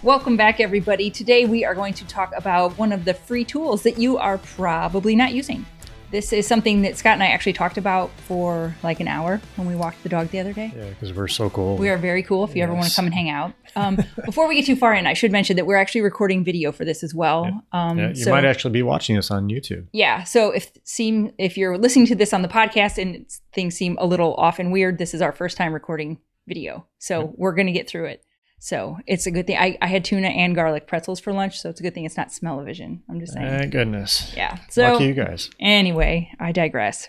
Welcome back, everybody. Today we are going to talk about one of the free tools that you are probably not using. This is something that Scott and I actually talked about for like an hour when we walked the dog the other day. Yeah, because we're so cool. We are very cool if you ever want to come and hang out. Before we get too far in, I should mention that we're actually recording video for this as well. You might actually be watching us on YouTube. Yeah, so if you're listening to this on the podcast and things seem a little off and weird, this is our first time recording video. So we're going to get through it. So it's a good thing. I had tuna and garlic pretzels for lunch, so it's a good thing it's not smell-o-vision. I'm just saying. Thank goodness. Yeah. So lucky you guys. Anyway, I digress.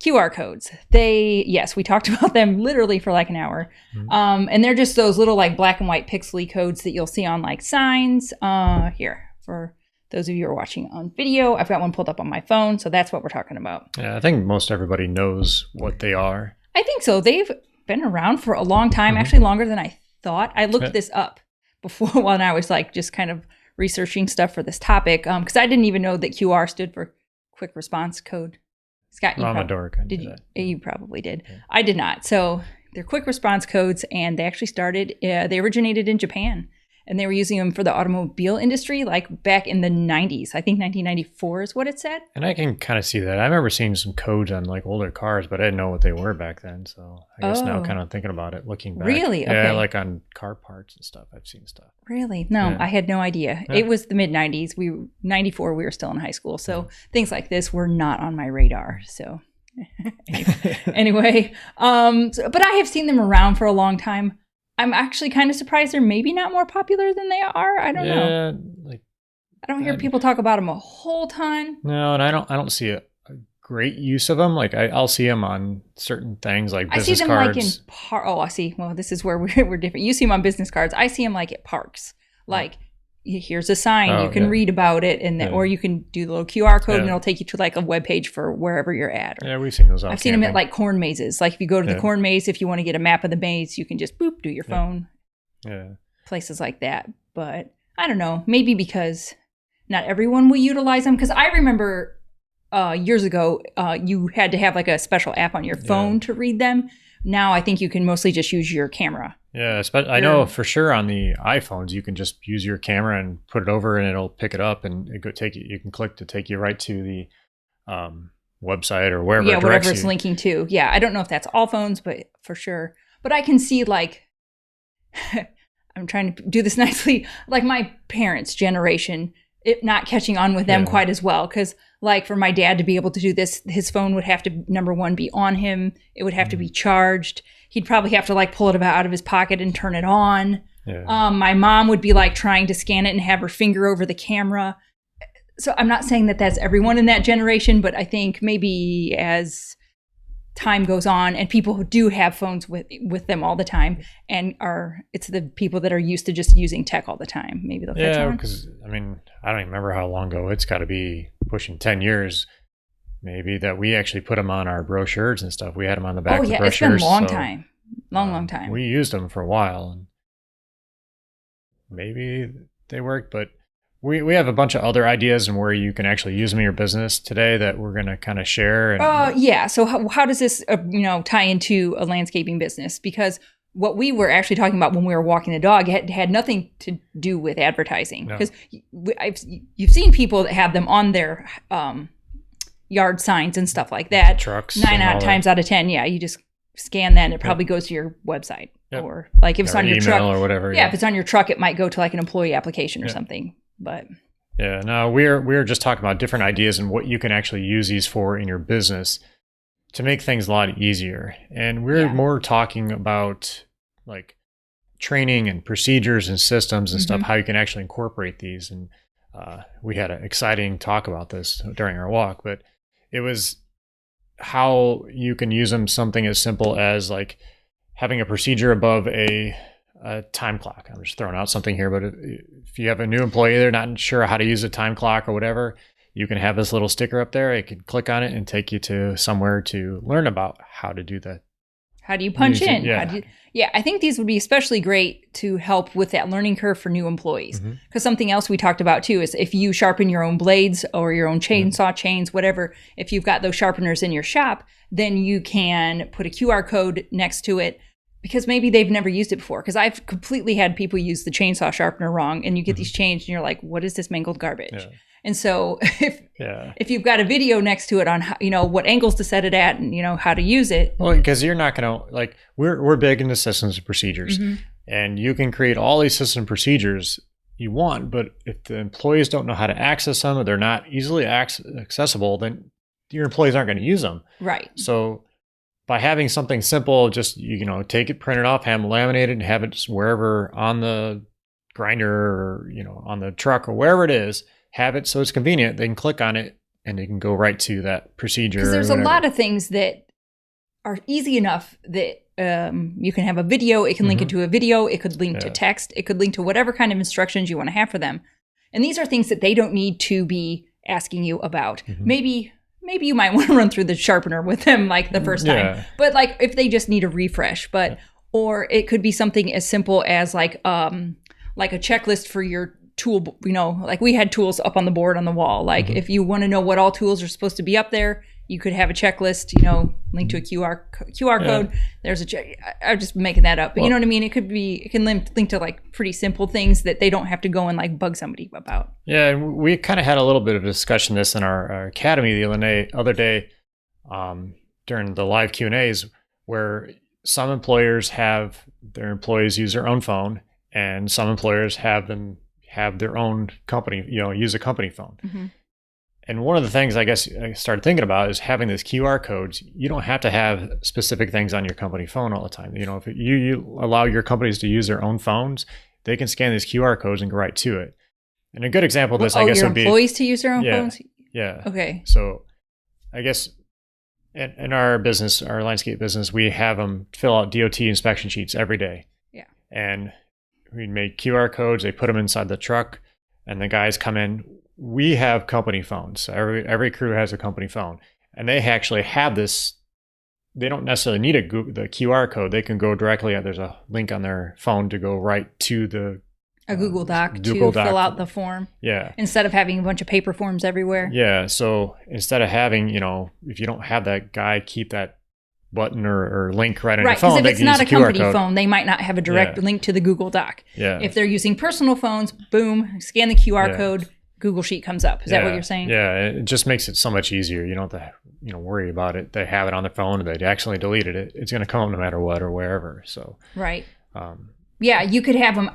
QR codes. We talked about them literally for like an hour. Mm-hmm. And they're just those little like black and white pixely codes that you'll see on like signs. Here, for those of you who are watching on video, I've got one pulled up on my phone, so that's what we're talking about. Yeah, I think most everybody knows what they are. I think so. They've been around for a long time, actually longer than I thought. I looked this up before when I was like just kind of researching stuff for this topic because I didn't even know that QR stood for quick response code. Scott, I'm a dork. You probably did. Yeah. I did not. So they're quick response codes, and they actually they originated in Japan. And they were using them for the automobile industry like back in the 90s. I think 1994 is what it said. And I can kind of see that. I remember seeing some codes on like older cars, but I didn't know what they were back then. So I guess now kind of thinking about it, looking back. Really? Okay. Yeah, like on car parts and stuff. I've seen stuff. Really? No, I had no idea. Yeah. It was the mid 90s. 94, we were still in high school. So things like this were not on my radar. So anyway, but I have seen them around for a long time. I'm actually kind of surprised they're maybe not more popular than they are. I don't know. Like I don't hear people talk about them a whole ton. No, and I don't see a great use of them. Like I'll see them on certain things like business cards. I see them like in I see. Well, this is where we're different. You see them on business cards. I see them like at parks. Like here's a sign, you can read about it, and or you can do the little QR code, and it'll take you to like a web page for wherever you're at. Yeah, we've seen those. I've seen them at like corn mazes. Like if you go to the corn maze, if you want to get a map of the maze, you can just do your phone. Yeah, places like that. But I don't know, maybe because not everyone will utilize them. Because I remember years ago, you had to have like a special app on your phone to read them. Now I think you can mostly just use your camera. Yeah, I know for sure on the iPhones you can just use your camera and put it over and it'll pick it up and you can click to take you right to the website or wherever. Yeah, whatever it's linking to. Yeah, I don't know if that's all phones, but for sure. But I can see like I'm trying to do this nicely, like my parents' generation, it not catching on with them quite as well. Because like for my dad to be able to do this, his phone would have to, number one, be on him. It would have to be charged. He'd probably have to like pull it out of his pocket and turn it on. Yeah. My mom would be like trying to scan it and have her finger over the camera. So I'm not saying that that's everyone in that generation, but I think maybe as time goes on and people who do have phones with them all the time and it's the people that are used to just using tech all the time. Maybe they'll catch on. Yeah, because I mean, I don't even remember how long ago. It's got to be pushing 10 years. Maybe that we actually put them on our brochures and stuff. We had them on the back of the brochures. It's been a long time. Long time. We used them for a while. And maybe they worked, but we have a bunch of other ideas and where you can actually use them in your business today that we're going to kind of share. So how does this, tie into a landscaping business? Because what we were actually talking about when we were walking the dog had nothing to do with advertising. Because you've seen people that have them on their yard signs and stuff like that. Trucks. 9 times out of 10, you just scan that and it probably goes to your website. Yep. Or like if it's on your truck or whatever. Yeah, if it's on your truck, it might go to like an employee application or something. But we're just talking about different ideas and what you can actually use these for in your business to make things a lot easier. And we're more talking about like training and procedures and systems and stuff, how you can actually incorporate these. And we had an exciting talk about this during our walk, but it was how you can use them, something as simple as like having a procedure above a time clock. I'm just throwing out something here, but if you have a new employee, they're not sure how to use a time clock or whatever, you can have this little sticker up there. You can click on it and take you to somewhere to learn about how to do that. How do you punch in? I think these would be especially great to help with that learning curve for new employees. Because something else we talked about too is if you sharpen your own blades or your own chainsaw chains, whatever, if you've got those sharpeners in your shop, then you can put a QR code next to it because maybe they've never used it before. Because I've completely had people use the chainsaw sharpener wrong, and you get these changed, and you're like, what is this mangled garbage? Yeah. And so if you've got a video next to it on how, what angles to set it at and how to use it. Well, because you're not going to like we're big into systems and procedures, and you can create all these system procedures you want, but if the employees don't know how to access them or they're not easily accessible, then your employees aren't going to use them. Right. So by having something simple, just take it, print it off, have them laminated, and have it wherever on the grinder or on the truck or wherever it is. Have it so it's convenient. They can click on it and they can go right to that procedure. Because there's a lot of things that are easy enough that you can have a video. It can link into a video. It could link to text. It could link to whatever kind of instructions you want to have for them. And these are things that they don't need to be asking you about. Maybe you might want to run through the sharpener with them like the first time. But like if they just need a refresh. Or it could be something as simple as like a checklist for your tool, like we had tools up on the board on the wall. Like if you want to know what all tools are supposed to be up there, you could have a checklist, link to a QR code. There's I'm just making that up, but you know what I mean? It can link to like pretty simple things that they don't have to go and like bug somebody about. Yeah. And we kind of had a little bit of a discussion this in our academy the other day during the live Q&As, where some employers have their employees use their own phone and some employers have their own company, use a company phone. And one of the things I guess I started thinking about is having these QR codes. You don't have to have specific things on your company phone all the time. If you allow your companies to use their own phones, they can scan these QR codes and go right to it. And a good example of this, I guess, would be employees to use their own phones? Yeah. Okay. So I guess in our business, our landscape business, we have them fill out DOT inspection sheets every day. Yeah. And we make QR codes, they put them inside the truck, and the guys come in. We have company phones. Every crew has a company phone, and they actually have this. They don't necessarily need the QR code. They can go directly. There's a link on their phone to go right to a Google Doc to fill out the form. Yeah. Instead of having a bunch of paper forms everywhere. Yeah. So instead of having, if you don't have that guy keep that button or link right on your phone, because if it's not a company phone, they might not have a direct link to the Google Doc. Yeah. If they're using personal phones, boom, scan the QR code, Google Sheet comes up. Is that what you're saying? Yeah, it just makes it so much easier. You don't have to, worry about it. They have it on their phone, and they accidentally deleted it. It's going to come no matter what or wherever. So right. Yeah, you could have them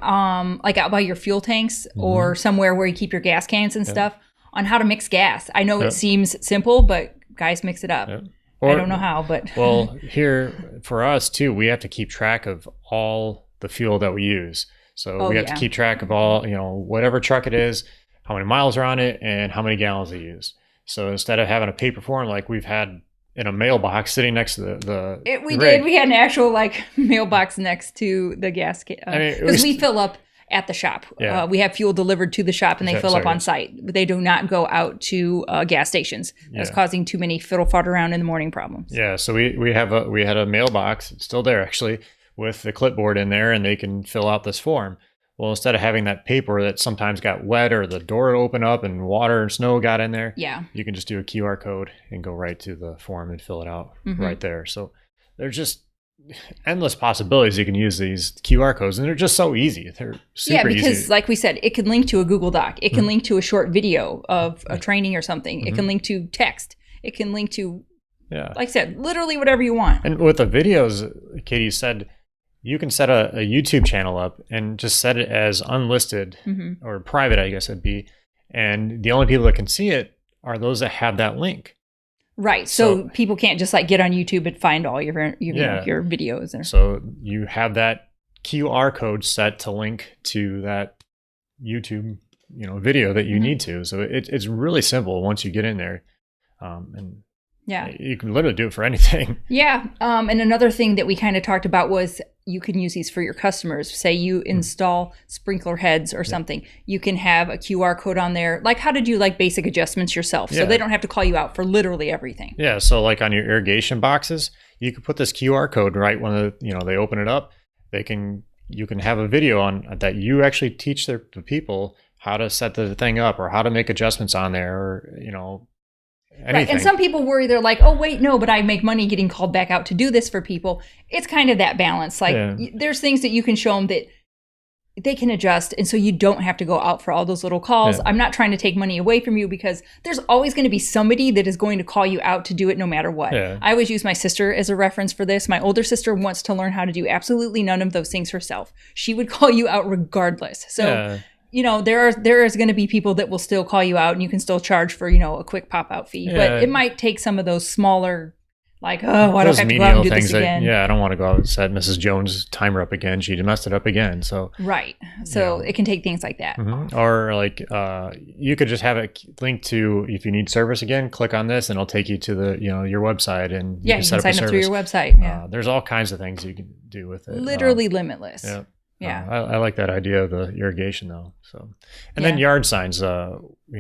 like out by your fuel tanks or somewhere where you keep your gas cans and stuff on how to mix gas. I know it seems simple, but guys mix it up. I don't know how, but well, here for us too, we have to keep track of all the fuel that we use. So we have to keep track of all, whatever truck it is, how many miles are on it, and how many gallons they use. So instead of having a paper form like we've had in a mailbox sitting next to the rig. We had an actual like mailbox next to the gas can because we fill up at the shop. Yeah. We have fuel delivered to the shop, and they fill up on site. They do not go out to gas stations. That's causing too many fiddle fart around in the morning problems. Yeah, so we had a mailbox. It's still there actually with the clipboard in there, and they can fill out this form. Well, instead of having that paper that sometimes got wet or the door would open up and water and snow got in there, you can just do a QR code and go right to the form and fill it out right there. So there's just endless possibilities you can use these QR codes, and they're just so easy. They're super easy. Because like we said, it can link to a Google Doc. It can link to a short video of a training or something. It can link to text. It can link to, like I said, literally whatever you want. And with the videos, Katie said, you can set a YouTube channel up and just set it as unlisted or private, I guess it'd be. And the only people that can see it are those that have that link. Right. So people can't just like get on YouTube and find all your videos. So you have that QR code set to link to that YouTube, video that you need to. So it's really simple once you get in there. And you can literally do it for anything. Yeah. And another thing that we kind of talked about was you can use these for your customers. Say you install sprinkler heads or something. You can have a QR code on there, like how to do like basic adjustments yourself. So they don't have to call you out for literally everything. Yeah. So like on your irrigation boxes, you can put this QR code right when they open it up. You can have a video on that. You actually teach the people how to set the thing up or how to make adjustments on there, or anything. Right. And some people worry, they're like, oh, wait, no, but I make money getting called back out to do this for people. It's kind of that balance. Like there's things that you can show them that they can adjust. And so you don't have to go out for all those little calls. I'm not trying to take money away from you because there's always going to be somebody that is going to call you out to do it no matter what. I always use my sister as a reference for this. My older sister wants to learn how to do absolutely none of those things herself. She would call you out regardless. So, you know, there is going to be people that will still call you out and you can still charge for, you know, a quick pop out fee. But it might take some of those smaller, like, oh, I don't have to go out and do this again. I don't want to go out and set Mrs. Jones' timer up again. She messed it up again. So So it can take things like that. Or like you could just have it linked to, if you need service again, click on this and it'll take you to the, you know, your website and you can set up a service. Through your website. There's all kinds of things you can do with it. Literally limitless. I like that idea of the irrigation though. So, and then yard signs. You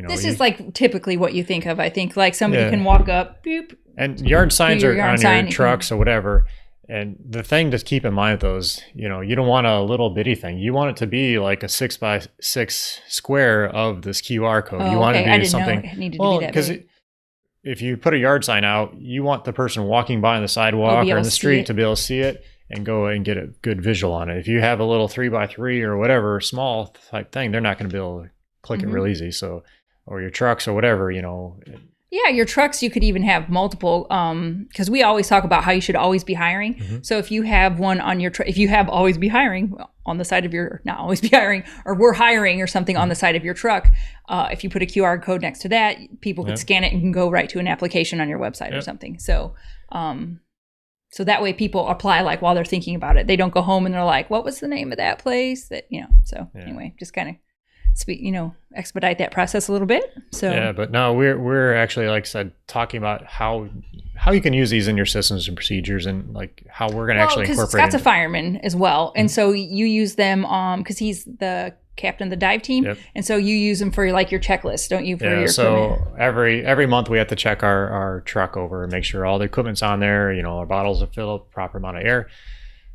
know, this is like typically what you think of. I think like somebody can walk up, boop. And yard signs are on your trucks or whatever. And the thing to keep in mind with those, you know, you don't want a little bitty thing. You want it to be like a 6x6 square of this QR code. You want it to be something. It needed to be that big. If you put a yard sign out, you want the person walking by on the sidewalk or in the street to be able to see it and go and get a good visual on it. If you have a little 3x3 or whatever small type thing, they're not going to be able to click it real easy. So, or your trucks or whatever, you know. Yeah, your trucks, you could even have multiple, because we always talk about how you should always be hiring. So if you have one on your truck, if you have always be hiring on the side of your, not always be hiring, or we're hiring or something on the side of your truck, if you put a QR code next to that, people could scan it and can go right to an application on your website or something. So, so that way people apply like while they're thinking about it. They don't go home and they're like, what was the name of that place? That, you know, so anyway, just kind of expedite that process a little bit. So but no, we're actually, like I said, talking about how you can use these in your systems and procedures and like how we're going to actually incorporate. Scott's a fireman as well, and so you use them because he's the captain of the dive team, and so you use them for like your checklist, don't you? For your so every month we have to check our truck over and make sure all the equipment's on there. You know, our bottles are filled up, proper amount of air.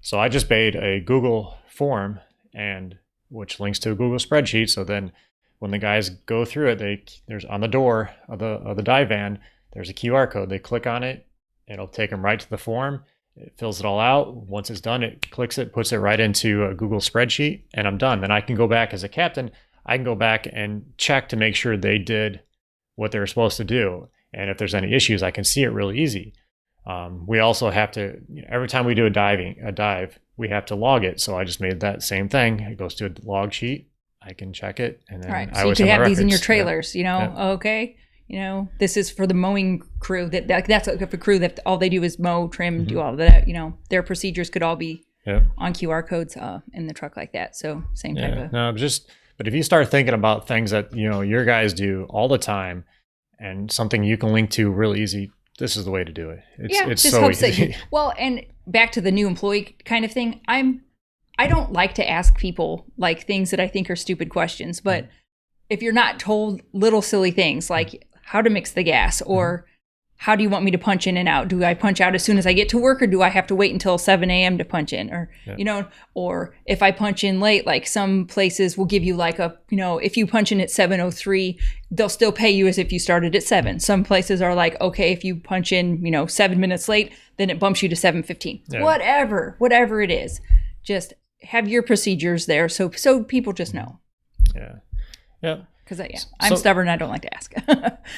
So I just made a Google form and which links to a Google spreadsheet. So then when the guys go through it, there's on the door of the dive van, there's a QR code. They click on it. It'll take them right to the form. It fills it all out. Once it's done, it clicks it, puts it right into a Google spreadsheet, and I'm done. Then I can go back as a captain. I can go back and check to make sure they did what they were supposed to do. And if there's any issues, I can see it really easy. We also have to, every time we do a dive, we have to log it. So I just made that same thing. It goes to a log sheet. I can check it. And then so you can have these in your trailers, you know, okay. You know, this is for the mowing crew. That's a crew that all they do is mow, trim, do all that. You know, their procedures could all be on QR codes in the truck like that. So same type of. No, but if you start thinking about things that, you know, your guys do all the time and something you can link to real easy, this is the way to do it. It's so easy. Well, and back to the new employee kind of thing. I don't like to ask people like things that I think are stupid questions, but if you're not told little silly things like how to mix the gas or how do you want me to punch in and out? Do I punch out as soon as I get to work or do I have to wait until 7 a.m. to punch in? Or, you know, or if I punch in late, like some places will give you like a, you know, if you punch in at 7:03, they'll still pay you as if you started at 7. Some places are like, okay, if you punch in, you know, 7 minutes late, then it bumps you to 7:15. Whatever it is, just have your procedures there so people just know. Yeah. Because I'm stubborn. I don't like to ask.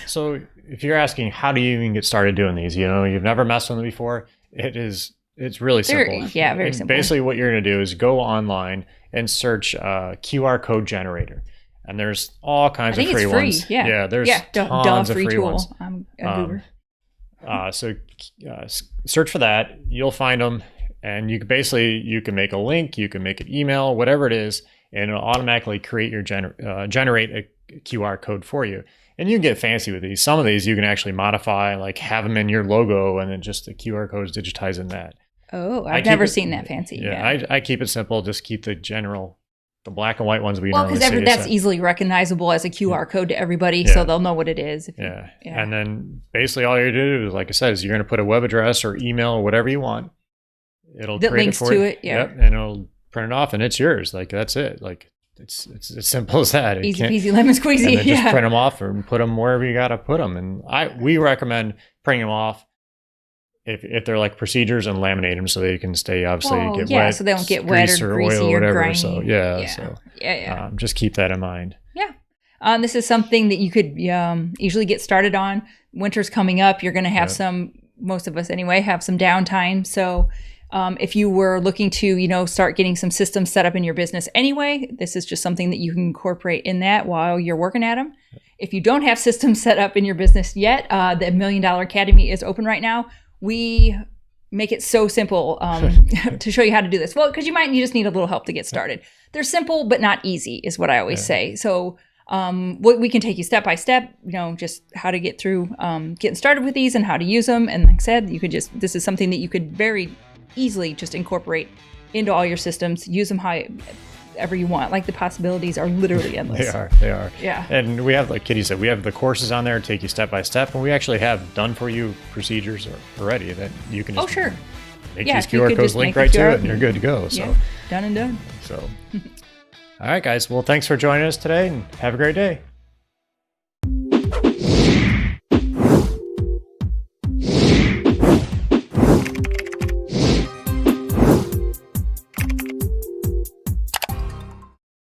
So if you're asking, how do you even get started doing these? You know, you've never messed with them before. It's really simple. Very simple. Basically what you're going to do is go online and search QR code generator. And there's all kinds of free ones. Yeah, there's tons of free ones. I'm a goober. So search for that. You'll find them. And you can make a link, you can make an email, whatever it is, and it'll automatically create generate a QR code for you. And you can get fancy with these. Some of these you can actually modify, like have them in your logo, and then just the QR code is digitized in that. Oh, I've never seen that fancy. Yeah, I keep it simple. Just keep the black and white ones we normally see. Well, because that's easily recognizable as a QR code to everybody, so they'll know what it is. And then basically all you're going to do is, like I said, is you're going to put a web address or email or whatever you want. It'll that create links it for to you. It, and it'll print it off, and it's yours. Like that's it. Like it's as simple as that. It Easy peasy lemon squeezy. And then just print them off and put them wherever you got to put them. And we recommend printing them off if they're like procedures, and laminate them so they can stay, obviously, get wet. So they don't get wet or greasy oil, or whatever. grimy. So just keep that in mind. Yeah. This is something that you could easily get started on. Winter's coming up. You're going to have most of us anyway, have some downtime. So if you were looking to, start getting some systems set up in your business anyway, this is just something that you can incorporate in that while you're working at them. If you don't have systems set up in your business yet, the $1 Million Academy is open right now. We make it so simple to show you how to do this. Well, because you just need a little help to get started. They're simple, but not easy is what I always say. So we can take you step by step, just how to get through getting started with these and how to use them. And like I said, this is something that you could very easily just incorporate into all your systems, use them however you want. Like, the possibilities are literally endless. They are. Yeah. And we have, like Kitty said, we have the courses on there to take you step by step, and we actually have done for you procedures already that you can just make these QR codes link right to it, and you're good to go. So done and done. So all right, guys. Well, thanks for joining us today, and have a great day.